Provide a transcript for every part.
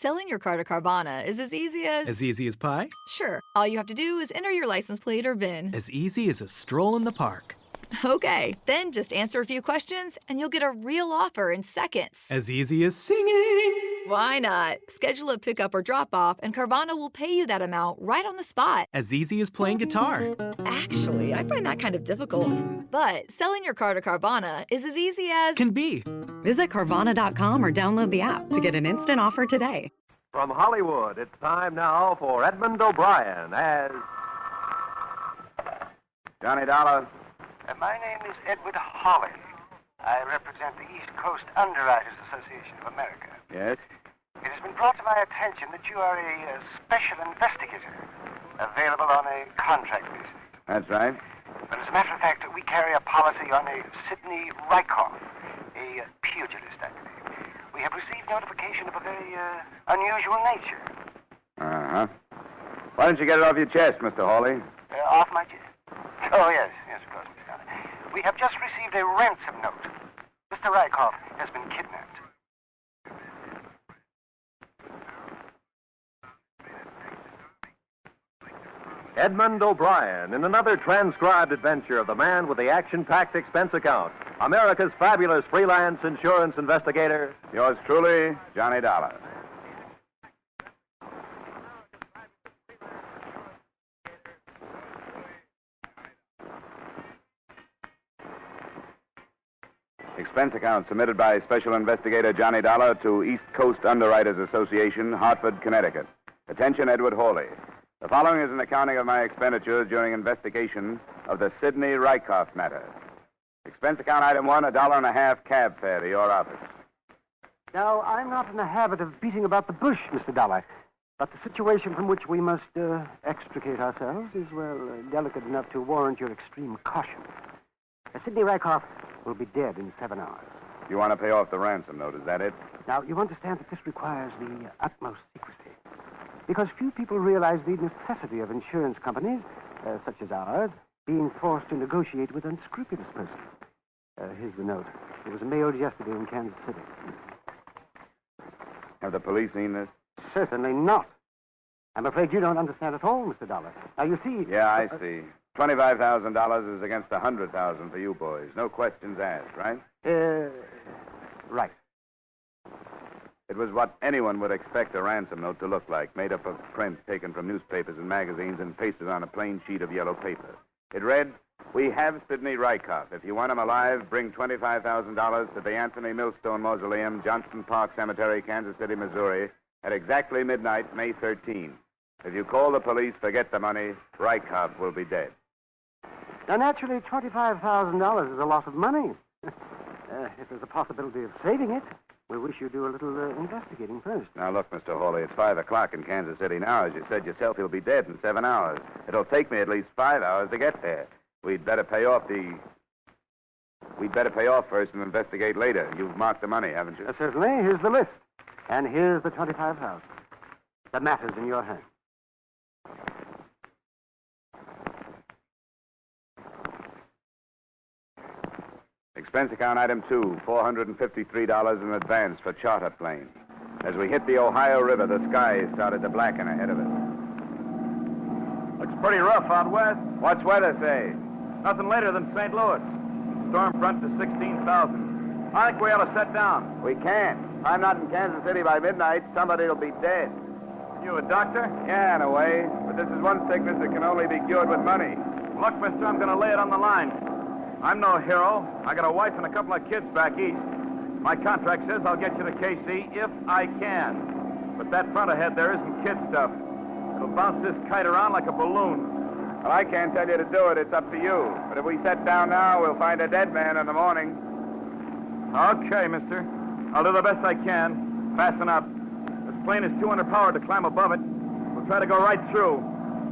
Selling your car to Carvana is as easy as... As easy as pie? Sure. All you have to do is enter your license plate or VIN. As easy as a stroll in the park. Okay, then just answer a few questions and you'll get a real offer in seconds. As easy as singing. Why not? Schedule a pickup or drop-off and Carvana will pay you that amount right on the spot. As easy as playing guitar. Actually, I find that kind of difficult. But selling your car to Carvana is as easy as... Can be. Visit Carvana.com or download the app to get an instant offer today. From Hollywood, it's time now for Edmund O'Brien as... Johnny Dollar. My name is Edward Hawley. I represent the East Coast Underwriters Association of America. Yes? It has been brought to my attention that you are a special investigator, available on a contract basis. That's right. But as a matter of fact, we carry a policy on a Sidney Rykoff, a pugilist, I believe. We have received notification of a very unusual nature. Uh-huh. Why don't you get it off your chest, Mr. Hawley? Off my chest? Oh, yes, of course, Mr. Dollar. We have just received a ransom note. Mr. Rykoff has been kidnapped. Edmund O'Brien in another transcribed adventure of the man with the action-packed expense account, America's fabulous freelance insurance investigator. Yours truly, Johnny Dollar. Expense account submitted by Special Investigator Johnny Dollar to East Coast Underwriters Association, Hartford, Connecticut. Attention, Edward Hawley. The following is an accounting of my expenditures during investigation of the Sidney Rykoff matter. Expense account item 1, $1.50 cab fare to your office. Now, I'm not in the habit of beating about the bush, Mr. Dollar, but the situation from which we must extricate ourselves is, well, delicate enough to warrant your extreme caution. Sidney Rykoff will be dead in 7 hours. You want to pay off the ransom note, is that it? Now, you understand that this requires the utmost secrecy, because few people realize the necessity of insurance companies, such as ours, being forced to negotiate with unscrupulous persons. Here's the note. It was mailed yesterday in Kansas City. Have the police seen this? Certainly not. I'm afraid you don't understand at all, Mr. Dollar. Now, you see... Yeah, I see. $25,000 is against $100,000 for you boys. No questions asked, right? Right. It was what anyone would expect a ransom note to look like, made up of prints taken from newspapers and magazines and pasted on a plain sheet of yellow paper. It read, "We have Sidney Rykoff. If you want him alive, bring $25,000 to the Anthony Millstone Mausoleum, Johnston Park Cemetery, Kansas City, Missouri, at exactly midnight, May 13. If you call the police, forget the money, Rykoff will be dead." Now, naturally, $25,000 is a lot of money. If there's a possibility of saving it, we wish you'd do a little investigating first. Now, look, Mr. Hawley, it's 5 o'clock in Kansas City now. As you said yourself, he'll be dead in 7 hours. It'll take me at least 5 hours to get there. We'd better pay off first and investigate later. You've marked the money, haven't you? Certainly. Here's the list. And here's the $25,000. The matter's in your hands. Expense account item 2, $453 in advance for charter plane. As we hit the Ohio River, the sky started to blacken ahead of us. Looks pretty rough out west. What's weather say? Nothing later than St. Louis. Storm front to 16,000. I think we ought to set down. We can't. If I'm not in Kansas City by midnight, somebody will be dead. You a doctor? Yeah, in a way. But this is one sickness that can only be cured with money. Look, mister, I'm going to lay it on the line. I'm no hero. I got a wife and a couple of kids back east. My contract says I'll get you to KC if I can. But that front ahead there isn't kid stuff. It'll bounce this kite around like a balloon. Well, I can't tell you to do it. It's up to you. But if we set down now, we'll find a dead man in the morning. Okay, mister. I'll do the best I can. Fasten up. This plane is too underpowered to climb above it. We'll try to go right through.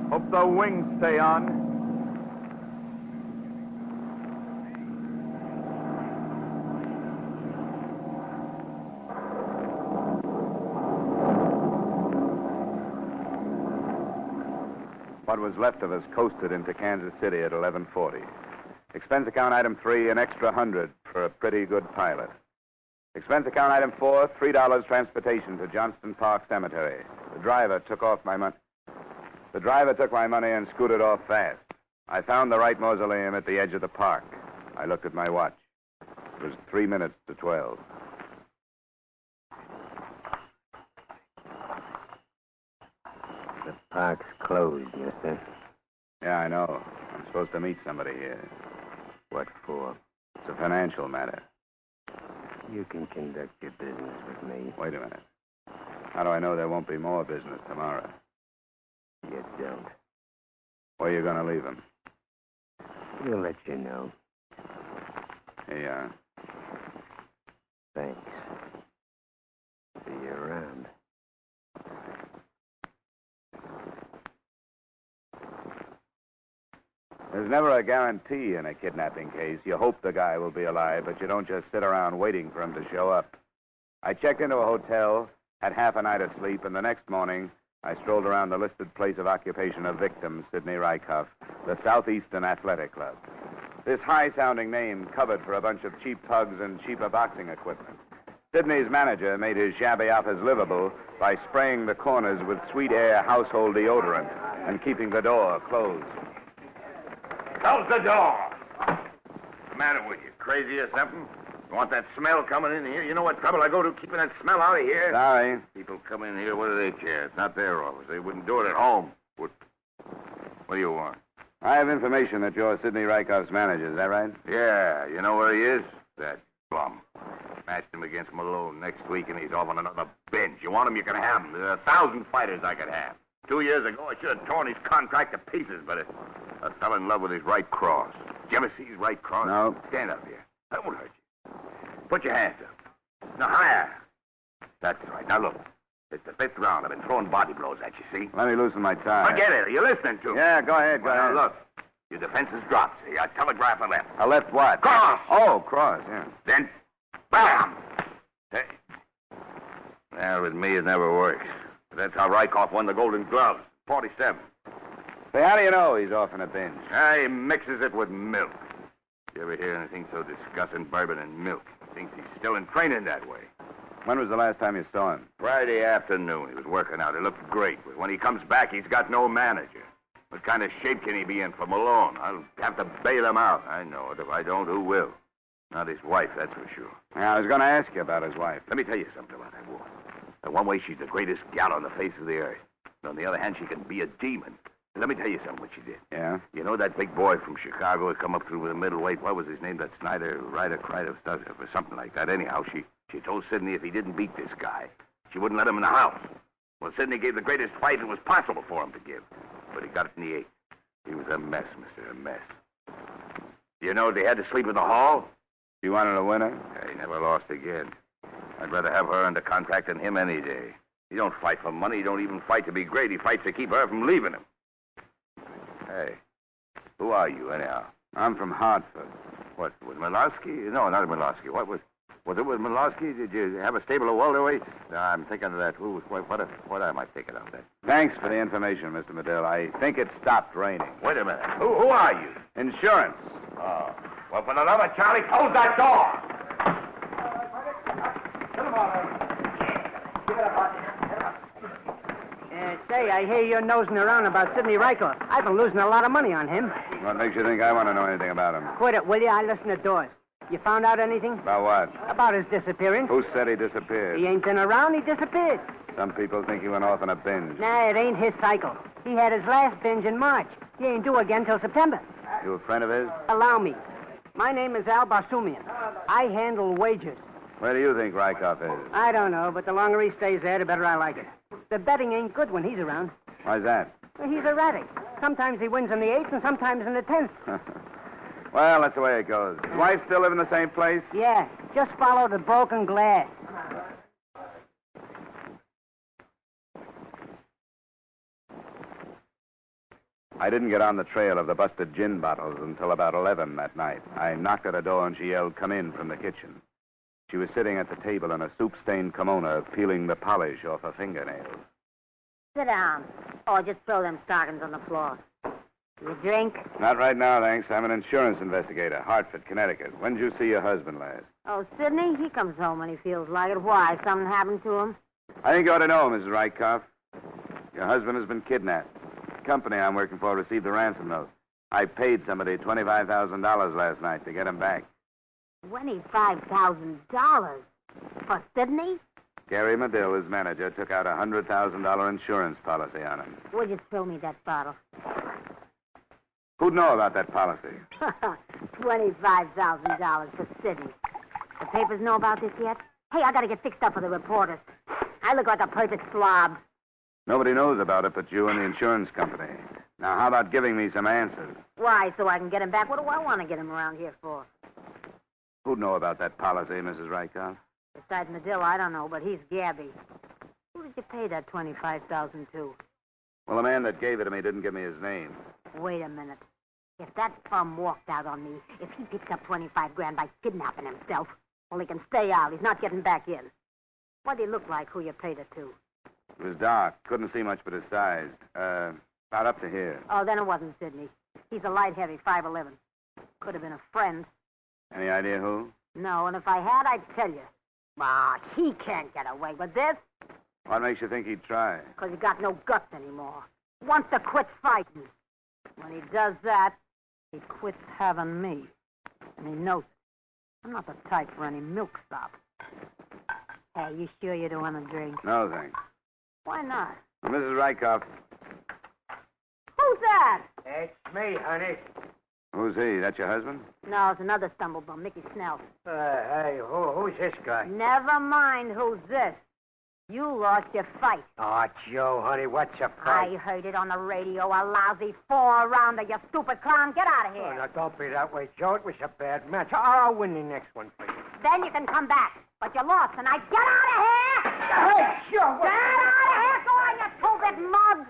Hope the wings stay on. What was left of us coasted into Kansas City at 11:40. Expense account item 3, an extra 100 for a pretty good pilot. Expense account item 4, $3 transportation to Johnston Park Cemetery. The driver took my money and scooted off fast. I found the right mausoleum at the edge of the park. I looked at my watch. It was 3 minutes to 12. The park's closed, mister. Yeah, I know. I'm supposed to meet somebody here. What for? It's a financial matter. You can conduct your business with me. Wait a minute. How do I know there won't be more business tomorrow? You don't. Where are you going to leave him? We'll let you know. Here you are. Thanks. See you around. There's never a guarantee in a kidnapping case. You hope the guy will be alive, but you don't just sit around waiting for him to show up. I checked into a hotel, had half a night of sleep, and the next morning I strolled around the listed place of occupation of victim, Sidney Rykoff, the Southeastern Athletic Club. This high-sounding name covered for a bunch of cheap pugs and cheaper boxing equipment. Sidney's manager made his shabby office livable by spraying the corners with Sweet Air household deodorant and keeping the door closed. Close the door. What's the matter with you? Crazy or something? You want that smell coming in here? You know what trouble I go to keeping that smell out of here? Sorry. People come in here, what do they care? It's not their office. They wouldn't do it at home. What do you want? I have information that you're Sidney Rykoff's manager. Is that right? Yeah, you know where he is? That bum. Matched him against Malone next week, and he's off on another binge. You want him, you can have him. There are 1,000 fighters I could have. 2 years ago, I should have torn his contract to pieces, but I fell in love with his right cross. Did you ever see his right cross? No. Stand up here. That won't hurt you. Put your hands up. Now, higher. That's right. Now, look. It's the 5th round. I've been throwing body blows at you, see? Let me loosen my tie. Forget it. Are you listening to me? Yeah, go ahead, go ahead. Now, look. Your defense is dropped, see? I telegraph a left. A left what? Cross! Oh, cross, yeah. Then, bam! Hey. Well, with me, it never works. That's how Rykoff won the Golden Gloves. 47. Say, how do you know he's off in a binge? He mixes it with milk. You ever hear anything so disgusting? Bourbon and milk. Thinks he's still in training that way. When was the last time you saw him? Friday afternoon. He was working out. It looked great. But when he comes back, he's got no manager. What kind of shape can he be in for Malone? I'll have to bail him out. I know it. If I don't, who will? Not his wife, that's for sure. Yeah, I was going to ask you about his wife. Let me tell you something about that woman. In one way, she's the greatest gal on the face of the earth. And on the other hand, she can be a demon. Let me tell you something what she did. Yeah? You know that big boy from Chicago who come up through with a middleweight? What was his name? That Snyder, Ryder, Kreider, or something like that. Anyhow, she told Sidney if he didn't beat this guy, she wouldn't let him in the house. Well, Sidney gave the greatest fight it was possible for him to give. But he got it in the 8th. He was a mess, mister, a mess. You know they had to sleep in the hall? You wanted a winner? He never lost again. I'd rather have her under contract than him any day. He don't fight for money. He don't even fight to be great. He fights to keep her from leaving him. Hey, who are you, anyhow? I'm from Hartford. What, with Milosky? No, not Milosky. Was it with Milosky? Did you have a stable of welterweights? No, I'm thinking of that. What am I thinking of that? Thanks for the information, Mr. Medill. I think it stopped raining. Wait a minute. Who are you? Insurance. Oh. Well, for the love of Charlie, close that door! Say, I hear you're nosing around about Sidney Rykoff. I've been losing a lot of money on him. What makes you think I want to know anything about him? Quit it, will you? I listen to doors. You found out anything? About what? About his disappearance. Who said he disappeared? He ain't been around, he disappeared. Some people think he went off on a binge. Nah, it ain't his cycle. He had his last binge in March. He ain't due again till September. You a friend of his? Allow me. My name is Al Barsumian. I handle wagers. Where do you think Rykoff is? I don't know, but the longer he stays there, the better I like it. The betting ain't good when he's around. Why's that? Well, he's erratic. Sometimes he wins in the 8th and sometimes in the 10th. Well, that's the way it goes. His wife still live in the same place? Yeah, just follow the broken glass. I didn't get on the trail of the busted gin bottles until about 11 that night. I knocked at her door and she yelled, "Come in," from the kitchen. She was sitting at the table in a soup-stained kimono, peeling the polish off her fingernails. Sit down. Or just throw them stockings on the floor. You drink? Not right now, thanks. I'm an insurance investigator, Hartford, Connecticut. When did you see your husband last? Oh, Sidney? He comes home when he feels like it. Why? Something happened to him? I think you ought to know, Mrs. Rykoff. Your husband has been kidnapped. The company I'm working for received a ransom note. I paid somebody $25,000 last night to get him back. $25,000? For Sidney? Gary Medill, his manager, took out a $100,000 insurance policy on him. Would you throw me that bottle? Who'd know about that policy? $25,000 for Sidney. The papers know about this yet? Hey, I gotta get fixed up for the reporters. I look like a perfect slob. Nobody knows about it but you and the insurance company. Now, how about giving me some answers? Why, so I can get him back? What do I want to get him around here for? Who'd know about that policy, Mrs. Rykoff? Besides Medill, I don't know, but he's Gabby. Who did you pay that $25,000 to? Well, the man that gave it to me didn't give me his name. Wait a minute. If that bum walked out on me, if he picked up 25 grand by kidnapping himself, well, he can stay out. He's not getting back in. What did he look like, who you paid it to? It was dark. Couldn't see much but his size. About up to here. Oh, then it wasn't Sidney. He's a light heavy, 5'11". Could have been a friend. Any idea who? No, and if I had, I'd tell you. Ah, he can't get away with this. What makes you think he'd try? Because he got no guts anymore. Wants to quit fighting. When he does that, he quits having me. And he knows it. I'm not the type for any milksop. Hey, you sure you don't want a drink? No, thanks. Why not? Well, Mrs. Rykoff. Who's that? It's me, honey. Who's he? That your husband? No, it's another stumblebum, Mickey Snell. Hey, who's this guy? Never mind who's this. You lost your fight. Oh, Joe, honey, what's a fight? I heard it on the radio, a lousy four-rounder, you stupid clown. Get out of here. Oh, now, don't be that way, Joe. It was a bad match. I'll win the next one for you. Then you can come back. But you lost tonight. Get out of here! Hey, Joe! Get out of here! Go on, you two-bit mug!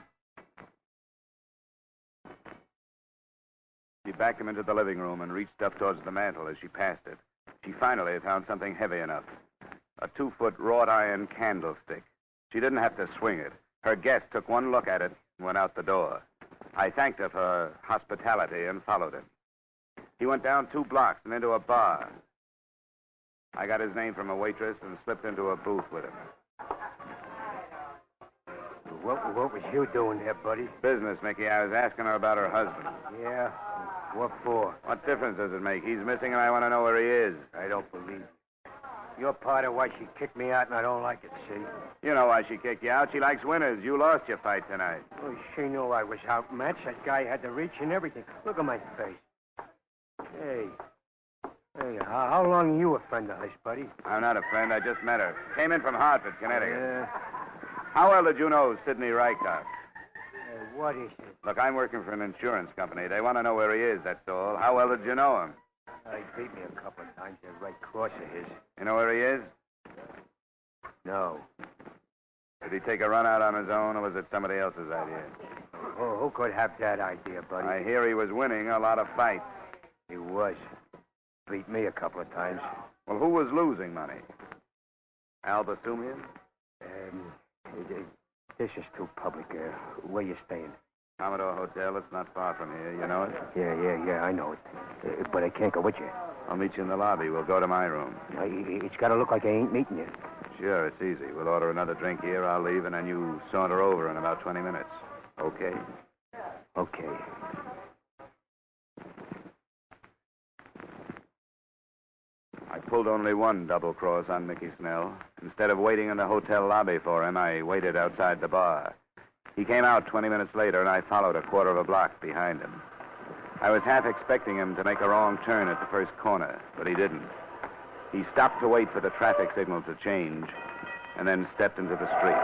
She backed him into the living room and reached up towards the mantel as she passed it. She finally found something heavy enough. A 2-foot wrought iron candlestick. She didn't have to swing it. Her guest took one look at it and went out the door. I thanked her for her hospitality and followed him. He went down 2 blocks and into a bar. I got his name from a waitress and slipped into a booth with him. What was you doing there, buddy? Business, Mickey. I was asking her about her husband. Yeah? What for? What difference does it make? He's missing and I want to know where he is. I don't believe it. You're part of why she kicked me out, and I don't like it, see? You know why she kicked you out. She likes winners. You lost your fight tonight. Oh, she knew I was outmatched. That guy had the reach and everything. Look at my face. Hey, how long are you a friend of hers, buddy? I'm not a friend. I just met her. Came in from Hartford, Connecticut. How well did you know Sidney Rykoff? What is it? Look, I'm working for an insurance company. They want to know where he is, that's all. How well did you know him? He beat me a couple of times, that right cross of his. You know where he is? No. Did he take a run out on his own, or was it somebody else's idea? Oh, who could have that idea, buddy? I hear he was winning a lot of fights. He was. Beat me a couple of times. Well, who was losing money? Al Basumian? This is too public. Where you staying? Commodore Hotel. It's not far from here. You know it? Yeah, I know it. But I can't go with you. I'll meet you in the lobby. We'll go to my room. It's got to look like I ain't meeting you. Sure, it's easy. We'll order another drink here. I'll leave, and then you saunter over in about 20 minutes. Okay? Okay. I pulled only one double cross on Mickey Snell. Instead of waiting in the hotel lobby for him, I waited outside the bar. He came out 20 minutes later, and I followed a quarter of a block behind him. I was half expecting him to make a wrong turn at the first corner, but he didn't. He stopped to wait for the traffic signal to change, and then stepped into the street.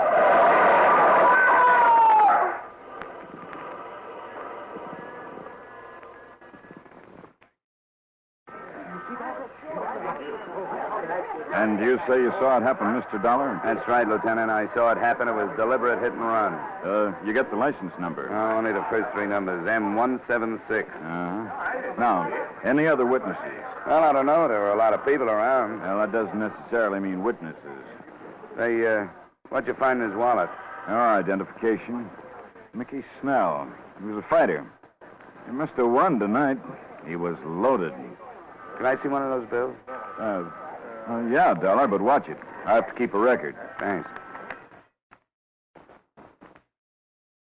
And you say you saw it happen, Mr. Dollar? That's right, Lieutenant. I saw it happen. It was deliberate hit and run. You get the license number? Oh, only the first 3 numbers. M176. Now, any other witnesses? Well, I don't know. There were a lot of people around. Well, that doesn't necessarily mean witnesses. What'd you find in his wallet? Our identification. Mickey Snell. He was a fighter. He must have won tonight. He was loaded. Can I see one of those bills? Yeah, Dollar, but watch it. I have to keep a record. Thanks.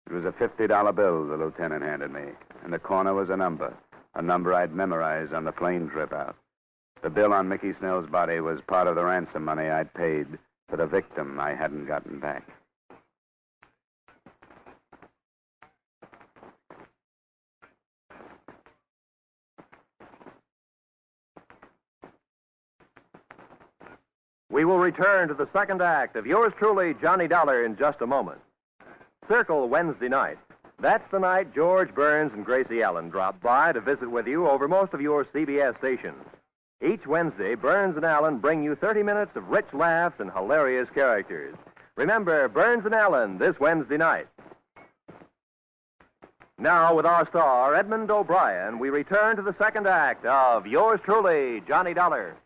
It was a $50 bill the lieutenant handed me. In the corner was a number I'd memorized on the plane trip out. The bill on Mickey Snell's body was part of the ransom money I'd paid for the victim I hadn't gotten back. We will return to the second act of yours truly, Johnny Dollar, in just a moment. Circle Wednesday night. That's the night George Burns and Gracie Allen drop by to visit with you over most of your CBS stations. Each Wednesday, Burns and Allen bring you 30 minutes of rich laughs and hilarious characters. Remember, Burns and Allen this Wednesday night. Now, with our star, Edmund O'Brien, we return to the second act of yours truly, Johnny Dollar.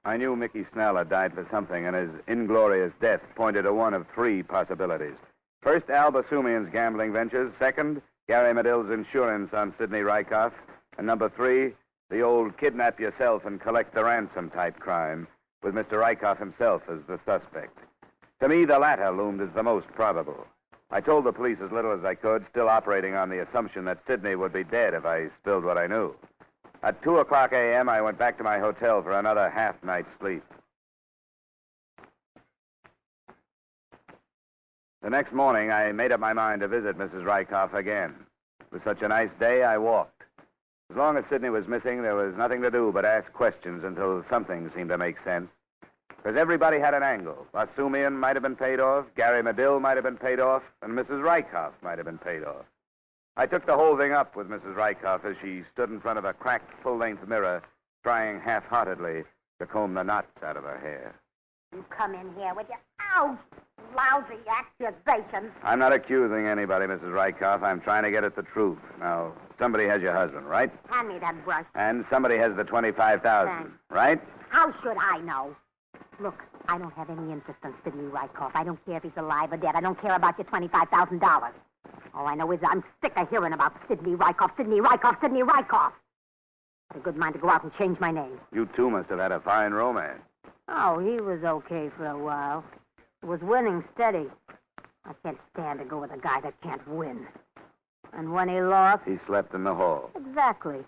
I knew Mickey Snell had died for something, and his inglorious death pointed to one of three possibilities. First, Al Basumian's gambling ventures. Second, Gary Medill's insurance on Sidney Rykoff. And number three, the old kidnap yourself and collect the ransom type crime, with Mr. Rykoff himself as the suspect. To me, the latter loomed as the most probable. I told the police as little as I could, still operating on the assumption that Sidney would be dead if I spilled what I knew. At 2:00 a.m., I went back to my hotel for another half-night's sleep. The next morning, I made up my mind to visit Mrs. Rykoff again. It was such a nice day, I walked. As long as Sidney was missing, there was nothing to do but ask questions until something seemed to make sense. Because everybody had an angle. Basumian might have been paid off, Gary Medill might have been paid off, and Mrs. Rykoff might have been paid off. I took the whole thing up with Mrs. Rykoff as she stood in front of a cracked full-length mirror, trying half-heartedly to comb the knots out of her hair. You come in here with your, lousy accusations. I'm not accusing anybody, Mrs. Rykoff. I'm trying to get at the truth. Now, somebody has your husband, right? Hand me that brush. And somebody has the $25,000, right? How should I know? Look, I don't have any interest in Sidney Rykoff. I don't care if he's alive or dead. I don't care about your $25,000. All I know is I'm sick of hearing about Sidney Rykoff, Sidney Rykoff, Sidney Rykoff. I had a good mind to go out and change my name. You two must have had a fine romance. Oh, he was okay for a while. He was winning steady. I can't stand to go with a guy that can't win. And when he lost... He slept in the hall. Exactly.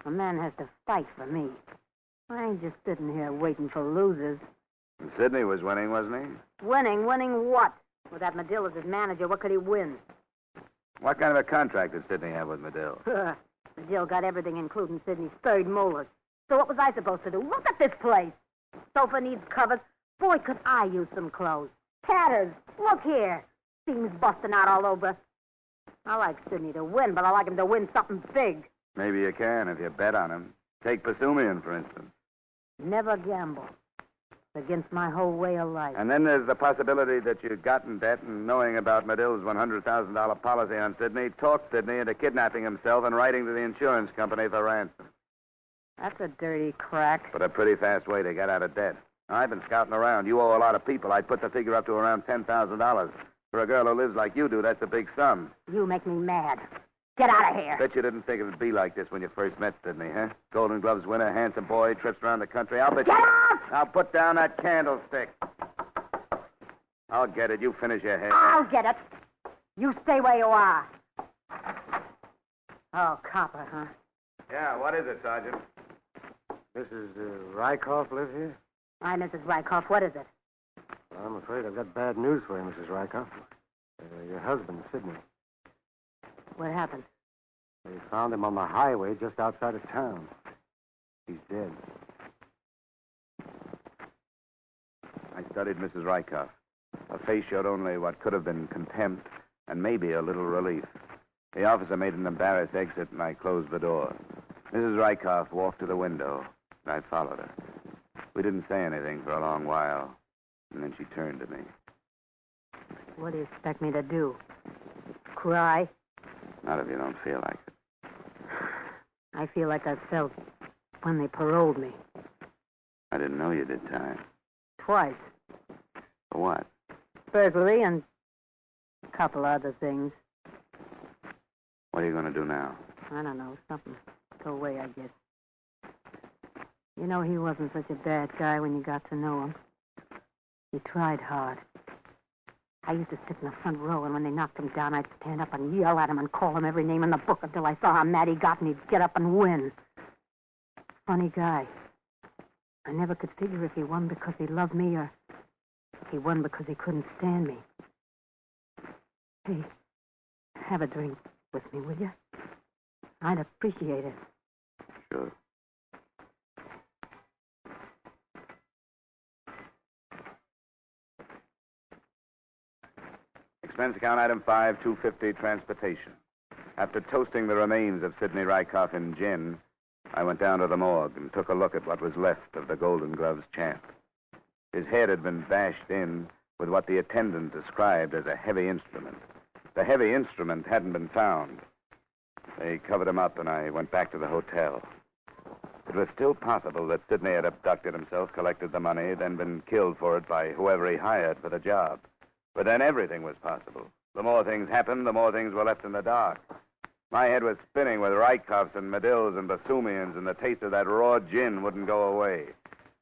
A man has to fight for me. I ain't just sitting here waiting for losers. And Sidney was winning, wasn't he? Winning? Winning what? With that Medill as his manager, what could he win? What kind of a contract did Sidney have with Medill? Medill got everything, including Sidney's third molars. So what was I supposed to do? Look at this place. Sofa needs covers. Boy, could I use some clothes. Tatters. Look here. Seams busting out all over. I like Sidney to win, but I like him to win something big. Maybe you can if you bet on him. Take Basumian, for instance. Never gamble. It's against my whole way of life. And then there's the possibility that you got in debt and knowing about Medill's $100,000 policy on Sidney, talked Sidney into kidnapping himself and writing to the insurance company for ransom. That's a dirty crack. But a pretty fast way to get out of debt. I've been scouting around. You owe a lot of people. I'd put the figure up to around $10,000. For a girl who lives like you do, that's a big sum. You make me mad. Get out of here. Bet you didn't think it would be like this when you first met Sidney, huh? Golden Gloves winner, handsome boy, trips around the country. I'll bet Get you... out! Now put down that candlestick. I'll get it. You finish your hair. I'll get it. You stay where you are. Oh, copper, huh? Yeah, what is it, Sergeant? Mrs. Rykoff live here? Hi, Mrs. Rykoff. What is it? Well, I'm afraid I've got bad news for you, Mrs. Rykoff. Your husband, Sidney. What happened? They found him on the highway just outside of town. He's dead. I studied Mrs. Rykoff. Her face showed only what could have been contempt and maybe a little relief. The officer made an embarrassed exit, and I closed the door. Mrs. Rykoff walked to the window, and I followed her. We didn't say anything for a long while, and then she turned to me. What do you expect me to do? Cry? Not if you don't feel like it. I feel like I felt when they paroled me. I didn't know you did time. Twice. For what? Burglary and a couple other things. What are you going to do now? I don't know, something. Go away, I guess. You know, he wasn't such a bad guy when you got to know him. He tried hard. I used to sit in the front row, and when they knocked him down, I'd stand up and yell at him and call him every name in the book until I saw how mad he got, and he'd get up and win. Funny guy. I never could figure if he won because he loved me or if he won because he couldn't stand me. Hey, have a drink with me, will you? I'd appreciate it. Sure. Expense account item 5, $250 transportation. After toasting the remains of Sidney Rykoff in gin, I went down to the morgue and took a look at what was left of the Golden Gloves champ. His head had been bashed in with what the attendant described as a heavy instrument. The heavy instrument hadn't been found. They covered him up, and I went back to the hotel. It was still possible that Sidney had abducted himself, collected the money, then been killed for it by whoever he hired for the job. But then everything was possible. The more things happened, the more things were left in the dark. My head was spinning with Rykoffs and Medills and Basumians, and the taste of that raw gin wouldn't go away.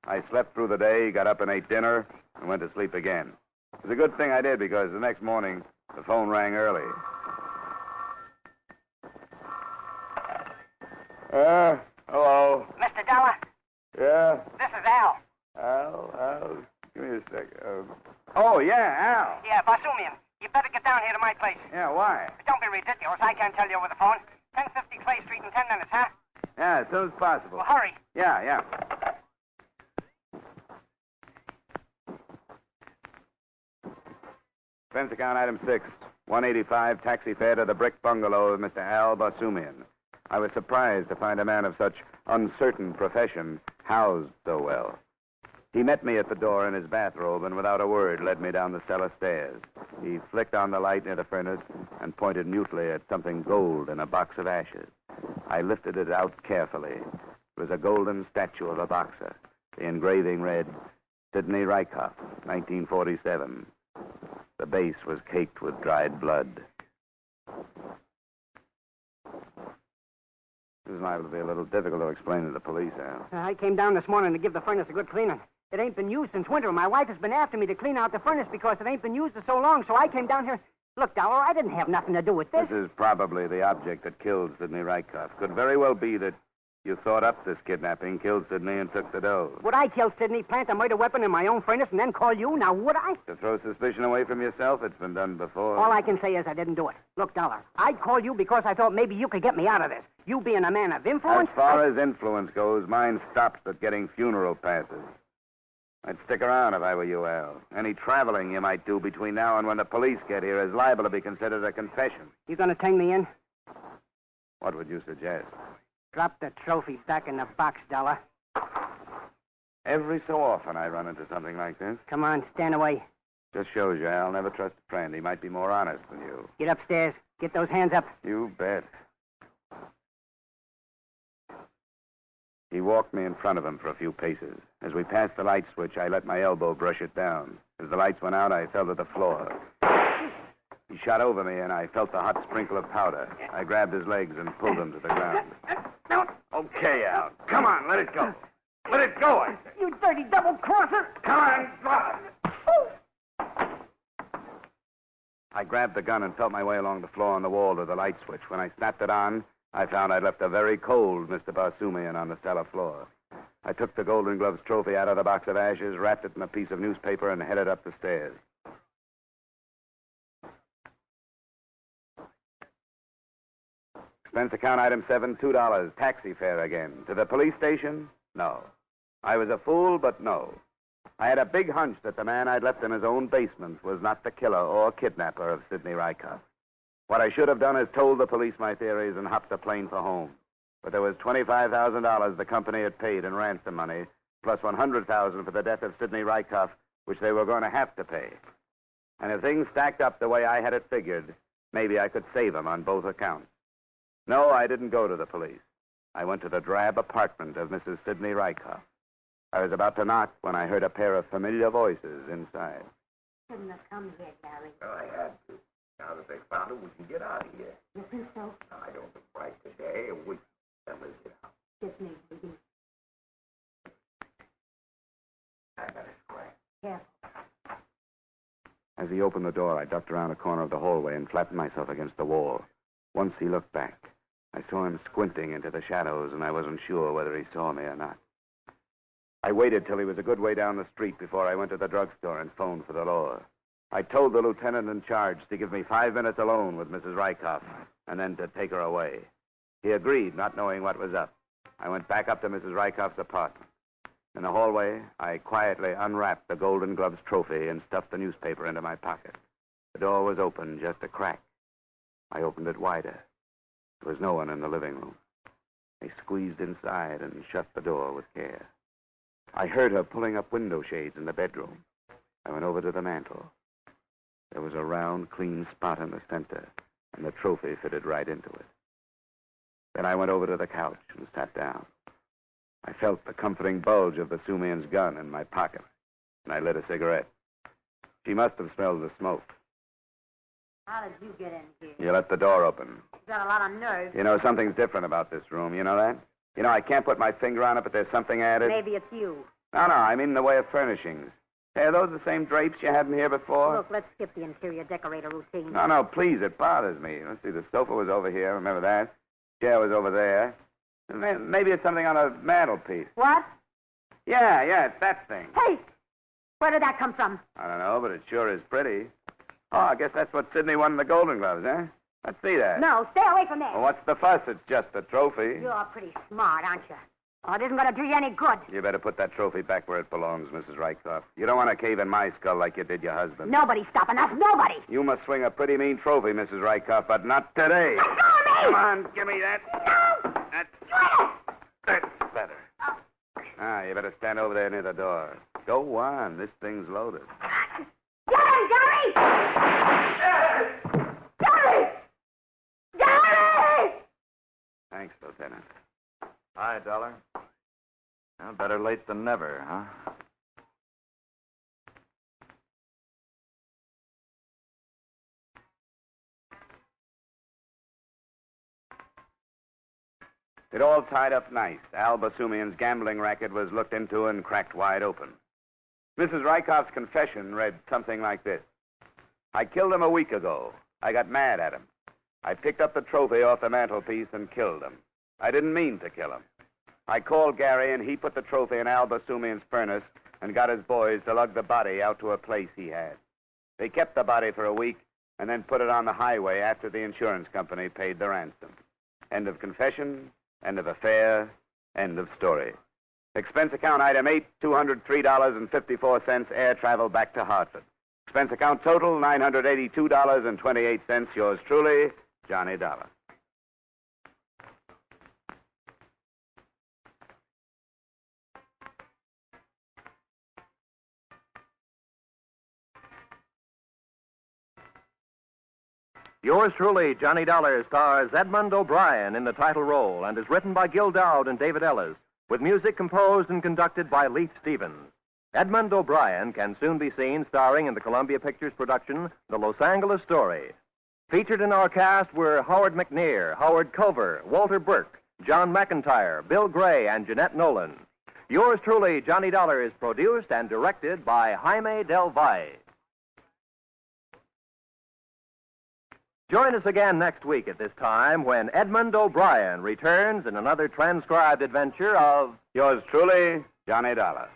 I slept through the day, got up and ate dinner, and went to sleep again. It was a good thing I did, because the next morning, the phone rang early. Hello. Mr. Dollar, Yeah? this is Al. Al, give me a sec. Oh, yeah, Al. Yeah, Basumian. You better get down here to my place. Yeah, why? Don't be ridiculous. I can't tell you over the phone. 1050 Clay Street in 10 minutes, huh? Yeah, as soon as possible. Well, hurry. Yeah. Expense account item 6, $185 taxi fare to the brick bungalow of Mr. Al Basumian. I was surprised to find a man of such uncertain profession housed so well. He met me at the door in his bathrobe and without a word led me down the cellar stairs. He flicked on the light near the furnace and pointed mutely at something gold in a box of ashes. I lifted it out carefully. It was a golden statue of a boxer. The engraving read, Sidney Rykoff, 1947. The base was caked with dried blood. This is liable to be a little difficult to explain to the police, Al. I came down this morning to give the furnace a good cleaning. It ain't been used since winter. My wife has been after me to clean out the furnace because it ain't been used for so long, so I came down here. Look, Dollar, I didn't have nothing to do with this. This is probably the object that killed Sidney Rykoff. Could very well be that you thought up this kidnapping, killed Sidney, and took the dough. Would I kill Sidney, plant a murder weapon in my own furnace, and then call you? Now, would I? To throw suspicion away from yourself, it's been done before. All I can say is I didn't do it. Look, Dollar, I'd call you because I thought maybe you could get me out of this. You being a man of influence... As far as influence goes, mine stops at getting funeral passes. I'd stick around if I were you, Al. Any traveling you might do between now and when the police get here is liable to be considered a confession. You gonna turn me in? What would you suggest? Drop the trophy back in the box, Dollar. Every so often I run into something like this. Come on, stand away. Just shows you, Al, never trust a friend. He might be more honest than you. Get upstairs. Get those hands up. You bet. He walked me in front of him for a few paces. As we passed the light switch, I let my elbow brush it down. As the lights went out, I fell to the floor. He shot over me, and I felt the hot sprinkle of powder. I grabbed his legs and pulled him to the ground. Okay, Al. Come on, let it go. Let it go, I say. You dirty double-crosser! Come on, drop it. I grabbed the gun and felt my way along the floor on the wall to the light switch. When I snapped it on, I found I'd left a very cold Mr. Basumian on the cellar floor. I took the Golden Gloves trophy out of the box of ashes, wrapped it in a piece of newspaper, and headed up the stairs. Expense account item 7, $2. Taxi fare again. To the police station? No. I was a fool, but no. I had a big hunch that the man I'd left in his own basement was not the killer or kidnapper of Sidney Rykoff. What I should have done is told the police my theories and hopped a plane for home. But there was $25,000 the company had paid in ransom money, plus $100,000 for the death of Sidney Rykoff, which they were going to have to pay. And if things stacked up the way I had it figured, maybe I could save him on both accounts. No, I didn't go to the police. I went to the drab apartment of Mrs. Sidney Rykoff. I was about to knock when I heard a pair of familiar voices inside. Shouldn't have come here, Gary. Well, I had to. Now that they found it, we can get out of here. You think so? No, I don't think right today. We can get out. Sydney, will you? I got a scratch. Careful. As he opened the door, I ducked around a corner of the hallway and flattened myself against the wall. Once he looked back. I saw him squinting into the shadows, and I wasn't sure whether he saw me or not. I waited till he was a good way down the street before I went to the drugstore and phoned for the law. I told the lieutenant in charge to give me 5 minutes alone with Mrs. Rykoff, and then to take her away. He agreed, not knowing what was up. I went back up to Mrs. Rykoff's apartment. In the hallway, I quietly unwrapped the Golden Gloves trophy and stuffed the newspaper into my pocket. The door was open, just a crack. I opened it wider. There was no one in the living room. I squeezed inside and shut the door with care. I heard her pulling up window shades in the bedroom. I went over to the mantel. There was a round, clean spot in the center, and the trophy fitted right into it. Then I went over to the couch and sat down. I felt the comforting bulge of the Sumian's gun in my pocket, and I lit a cigarette. She must have smelled the smoke. How did you get in here? You left the door open. You got a lot of nerve. You know, something's different about this room. You know that? You know, I can't put my finger on it, but there's something added. Maybe it's you. No, I mean in the way of furnishings. Hey, are those the same drapes you had in here before? Look, let's skip the interior decorator routine. No, please, it bothers me. Let's see, the sofa was over here, remember that? Chair was over there. Maybe it's something on a mantelpiece. What? Yeah, it's that thing. Hey! Where did that come from? I don't know, but it sure is pretty. Oh, I guess that's what Sydney won in the Golden Gloves, huh? Let's see that. No, stay away from there. Well, what's the fuss? It's just a trophy. You're pretty smart, aren't you? Oh, it isn't going to do you any good. You better put that trophy back where it belongs, Mrs. Rykoff. You don't want to cave in my skull like you did your husband. Nobody's stopping us. Nobody. You must swing a pretty mean trophy, Mrs. Rykoff, but not today. Let go of me! Come on, give me that. No! That's better. You better stand over there near the door. Go on. This thing's loaded. Get him, Gary! Gary! Gary! Thanks, Lieutenant. Hi, Dollar. Well, better late than never, huh? It all tied up nice. Al Basumian's gambling racket was looked into and cracked wide open. Mrs. Rykoff's confession read something like this. I killed him a week ago. I got mad at him. I picked up the trophy off the mantelpiece and killed him. I didn't mean to kill him. I called Gary, and he put the trophy in Al Basumian's furnace and got his boys to lug the body out to a place he had. They kept the body for a week and then put it on the highway after the insurance company paid the ransom. End of confession, end of affair, end of story. Expense account item 8, $203.54, air travel back to Hartford. Expense account total, $982.28. Yours truly, Johnny Dollar. Yours truly, Johnny Dollar, stars Edmund O'Brien in the title role and is written by Gil Dowd and David Ellis, with music composed and conducted by Leith Stevens. Edmund O'Brien can soon be seen starring in the Columbia Pictures production, The Los Angeles Story. Featured in our cast were Howard McNear, Howard Culver, Walter Burke, John McIntyre, Bill Gray, and Jeanette Nolan. Yours truly, Johnny Dollar, is produced and directed by Jaime Del Valle. Join us again next week at this time when Edmund O'Brien returns in another transcribed adventure of Yours truly, Johnny Dollar.